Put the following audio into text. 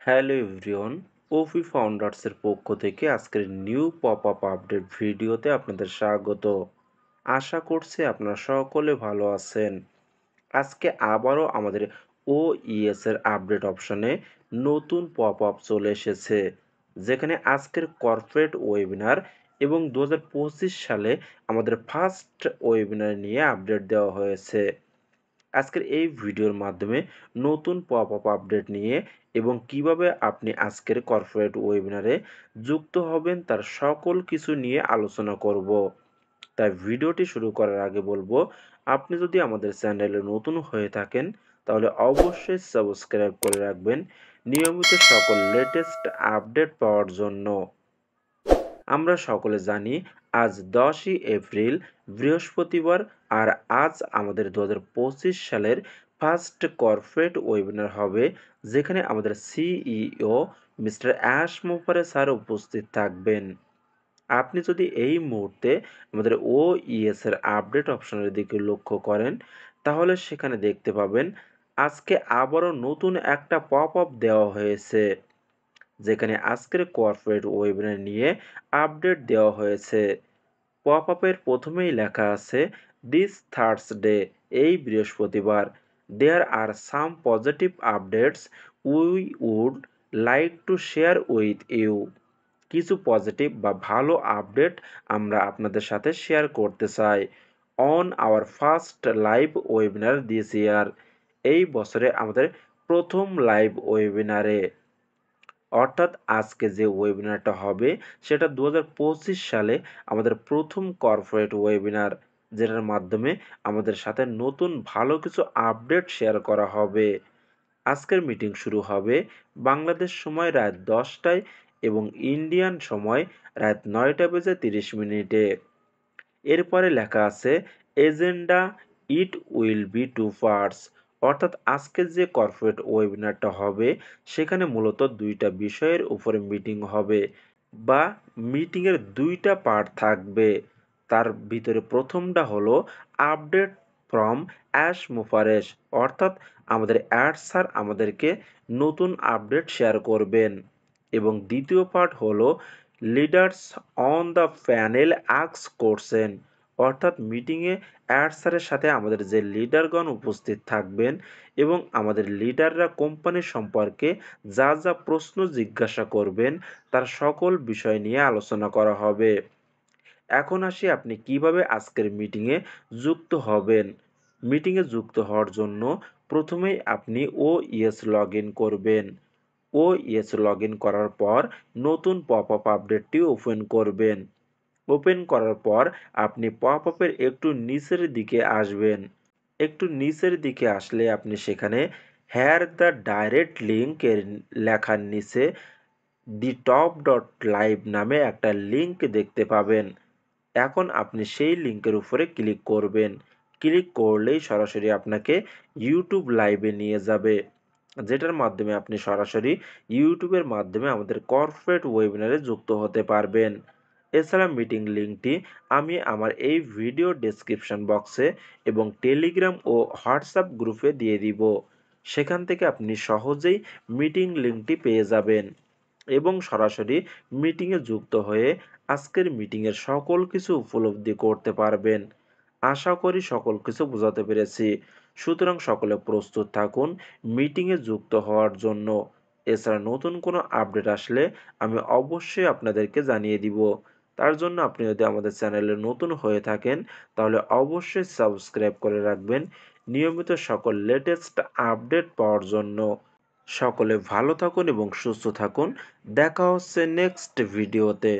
Hello everyone, ওফি ফাউন্ডার্সের পক্ষ থেকে আজকের নিউ পপ আপ আপডেট ভিডিওতে আপনাদের স্বাগত। আশা করছি আপনারা সকলে ভালো আছেন। আজকে আবারও আমাদের ওইএস এর আপডেট অপশনে নতুন পপ আপ চলে এসেছে, যেখানে আজকের কর্পোরেট ওয়েবিনার এবং 2025 সালে আমাদের ফার্স্ট ওয়েবিনার নিয়ে আপডেট দেওয়া হয়েছে। আজকের এই ভিডিওর মাধ্যমে নতুন পপ আপ আপডেট নিয়ে এবং কিভাবে আপনি আজকের কর্পোরেট ওয়েবিনারে যুক্ত হবেন তার সকল কিছু নিয়ে আলোচনা করব। তাই ভিডিওটি শুরু করার আগে বলবো, আপনি যদি আমাদের চ্যানেলে নতুন হয়ে থাকেন তাহলে অবশ্যই সাবস্ক্রাইব করে রাখবেন নিয়মিত সকল লেটেস্ট আপডেট পাওয়ার জন্য। আমরা সকলে জানি আজ 10ই এপ্রিল বৃহস্পতিবার, আর আজ আমাদের 2025 সালের ফার্স্ট কর্পোরেট ওয়েবিনার হবে, যেখানে আমাদের সিইও মিস্টার অ্যাশ মুফারে স্যার উপস্থিত থাকবেন। আপনি যদি এই মুহূর্তে আমাদের ওইএস এর আপডেট অপশনের দিকে লক্ষ্য করেন, তাহলে সেখানে দেখতে পাবেন আজকে আবারও নতুন একটা পপ আপ দেওয়া হয়েছে, যেখানে আজকের কর্পোরেট ওয়েবিনার নিয়ে আপডেট দেওয়া হয়েছে। পপ আপের প্রথমেই লেখা আছে, দিস থার্সডে, এই বৃহস্পতিবার, there are some positive updates we would like to share with you. কিছু পজিটিভ বা ভালো আপডেট আমরা আপনাদের সাথে শেয়ার করতে চাই on our first live webinar this year, এই বছরে আমাদের প্রথম লাইভ ওয়েবিনারে। অর্থাৎ আজকে যে ওয়েবিনারটা হবে সেটা 2025 সালে আমাদের প্রথম কর্পোরেট ওয়েবিনার, যেটার মাধ্যমে আমাদের সাথে নতুন ভালো কিছু আপডেট শেয়ার করা হবে। আজকের মিটিং শুরু হবে বাংলাদেশ সময় রাত 10টায় এবং ইন্ডিয়ান সময় রাত 9টা বেজে 30 মিনিটে। এরপরে লেখা আছে, agenda, it will be two parts. অর্থাৎ আজকের যে কর্পোরেট ওয়েবিনারটা হবে সেখানে মূলত দুইটা বিষয়ের উপরে মিটিং হবে, বা মিটিংয়ের দুইটা পার্ট থাকবে। তার ভিতরে প্রথমটা হলো আপডেট ফ্রম অ্যাশ মুফারেশ, অর্থাৎ আমাদের অ্যাড স্যার আমাদেরকে নতুন আপডেট শেয়ার করবেন। এবং দ্বিতীয় পার্ট হলো leaders on the panel ask question, অর্থাৎ মিটিংয়ে অ্যাড স্যারের সাথে আমাদের যে লিডারগণ উপস্থিত থাকবেন এবং আমাদের লিডাররা কোম্পানি সম্পর্কে যা যা প্রশ্ন জিজ্ঞাসা করবেন তার সকল বিষয় নিয়ে আলোচনা করা হবে। এখন আসি আপনি কিভাবে আজকের মিটিংয়ে যুক্ত হবেন। মিটিংয়ে যুক্ত হওয়ার জন্য প্রথমেই আপনি ওইএস লগ ইন করবেন। ওইএস লগ ইন করার পর নতুন পপ আপ আপডেটটি ওপেন করবেন। ওপেন করার পর আপনি পপ আপের একটু নিচের দিকে আসবেন। একটু নিচের দিকে আসলে আপনি সেখানে হেয়ার দ্য ডাইরেক্ট লিঙ্ক এর লেখার নিচে দি টপ ডট লাইভ নামে একটা লিঙ্ক দেখতে পাবেন। এখন আপনি সেই লিঙ্কের উপরে ক্লিক করবেন। ক্লিক করলেই সরাসরি আপনাকে ইউটিউব লাইভে নিয়ে যাবে, যেটার মাধ্যমে আপনি সরাসরি ইউটিউবের মাধ্যমে আমাদের কর্পোরেট ওয়েবিনারে যুক্ত হতে পারবেন। এছাড়া মিটিং লিঙ্কটি আমি আমার এই ভিডিও ডেসক্রিপশন বক্সে এবং টেলিগ্রাম ও হোয়াটসঅ্যাপ গ্রুপে দিয়ে দিব। সেখান থেকে আপনি সহজেই মিটিং লিঙ্কটি পেয়ে যাবেন এবং সরাসরি মিটিংয়ে যুক্ত হয়ে আজকের মিটিংয়ের সকল কিছু উপলব্ধি করতে পারবেন। আশা করি সকল কিছু বোঝাতে পেরেছি। সুতরাং সকলে প্রস্তুত থাকুন মিটিংয়ে যুক্ত হওয়ার জন্য। এছাড়া নতুন কোনো আপডেট আসলে আমি অবশ্যই আপনাদেরকে জানিয়ে দিব। তার জন্য আপনি যদি আমাদের চ্যানেলে নতুন হয়ে থাকেন তাহলে অবশ্যই সাবস্ক্রাইব করে রাখবেন নিয়মিত সকল লেটেস্ট আপডেট পাওয়ার জন্য। সকলে ভালো থাকুন এবং সুস্থ থাকুন। দেখা হচ্ছে নেক্সট ভিডিওতে।